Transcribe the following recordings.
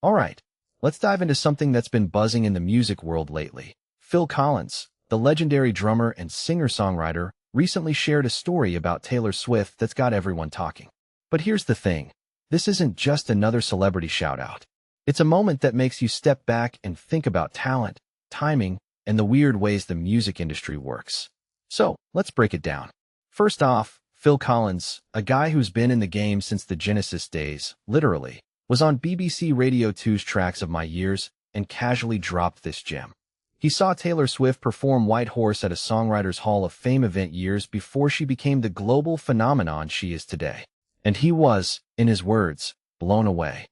Alright, let's dive into something that's been buzzing in the music world lately. Phil Collins, the legendary drummer and singer-songwriter, recently shared a story about Taylor Swift that's got everyone talking. But here's the thing. This isn't just another celebrity shout-out. It's a moment that makes you step back and think about talent, timing, and the weird ways the music industry works. So, let's break it down. First off, Phil Collins, a guy who's been in the game since the Genesis days, literally, was on BBC Radio 2's Tracks of My Years and casually dropped this gem. He saw Taylor Swift perform White Horse at a Songwriters Hall of Fame event years before she became the global phenomenon she is today. And he was, in his words, blown away.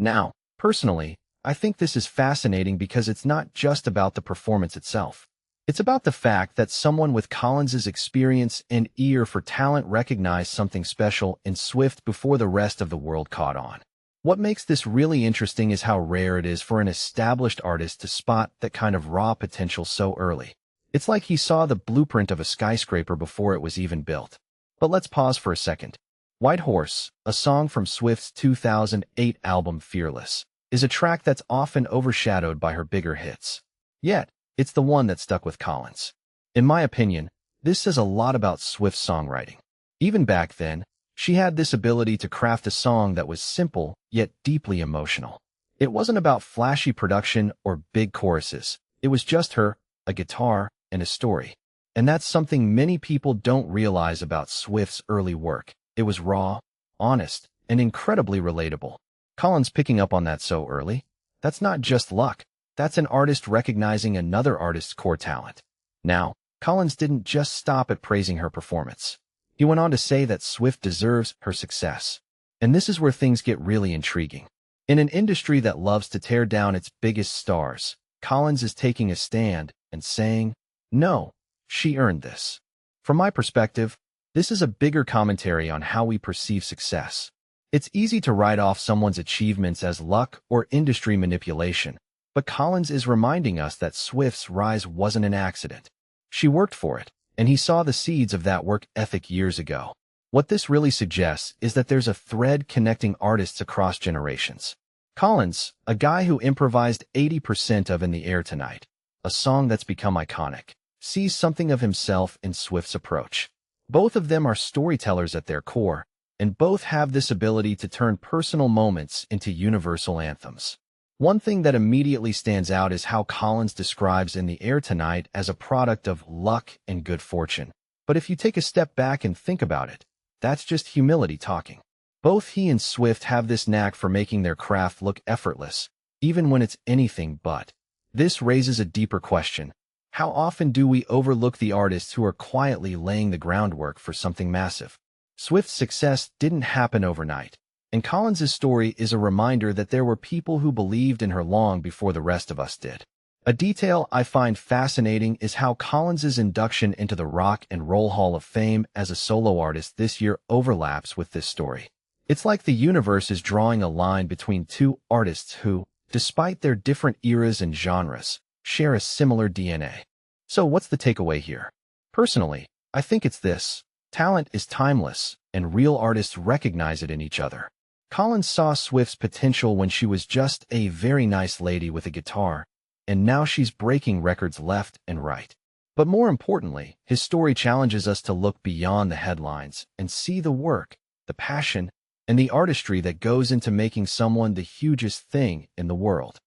Now, personally, I think this is fascinating because it's not just about the performance itself. It's about the fact that someone with Collins's experience and ear for talent recognized something special in Swift before the rest of the world caught on. What makes this really interesting is how rare it is for an established artist to spot that kind of raw potential so early. It's like he saw the blueprint of a skyscraper before it was even built. But let's pause for a second. White Horse, a song from Swift's 2008 album Fearless, is a track that's often overshadowed by her bigger hits. Yet, it's the one that stuck with Collins. In my opinion, this says a lot about Swift's songwriting. Even back then, she had this ability to craft a song that was simple, yet deeply emotional. It wasn't about flashy production or big choruses. It was just her, a guitar, and a story. And that's something many people don't realize about Swift's early work. It was raw, honest, and incredibly relatable. Collins picking up on that so early? That's not just luck. That's an artist recognizing another artist's core talent. Now, Collins didn't just stop at praising her performance. He went on to say that Swift deserves her success. And this is where things get really intriguing. In an industry that loves to tear down its biggest stars, Collins is taking a stand and saying, "No, she earned this." From my perspective, this is a bigger commentary on how we perceive success. It's easy to write off someone's achievements as luck or industry manipulation, but Collins is reminding us that Swift's rise wasn't an accident. She worked for it, and he saw the seeds of that work ethic years ago. What this really suggests is that there's a thread connecting artists across generations. Collins, a guy who improvised 80% of In the Air Tonight, a song that's become iconic, sees something of himself in Swift's approach. Both of them are storytellers at their core, and both have this ability to turn personal moments into universal anthems. One thing that immediately stands out is how Collins describes In the Air Tonight as a product of luck and good fortune. But if you take a step back and think about it, that's just humility talking. Both he and Swift have this knack for making their craft look effortless, even when it's anything but. This raises a deeper question. How often do we overlook the artists who are quietly laying the groundwork for something massive? Swift's success didn't happen overnight. And Collins's story is a reminder that there were people who believed in her long before the rest of us did. A detail I find fascinating is how Collins's induction into the Rock and Roll Hall of Fame as a solo artist this year overlaps with this story. It's like the universe is drawing a line between two artists who, despite their different eras and genres, share a similar DNA. So what's the takeaway here? Personally, I think it's this. Talent is timeless, and real artists recognize it in each other. Collins saw Swift's potential when she was just a very nice lady with a guitar, and now she's breaking records left and right. But more importantly, his story challenges us to look beyond the headlines and see the work, the passion, and the artistry that goes into making someone the hugest thing in the world.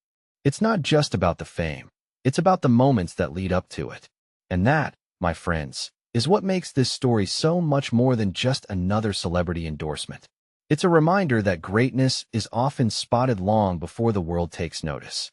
It's not just about the fame. It's about the moments that lead up to it. And that, my friends, is what makes this story so much more than just another celebrity endorsement. It's a reminder that greatness is often spotted long before the world takes notice.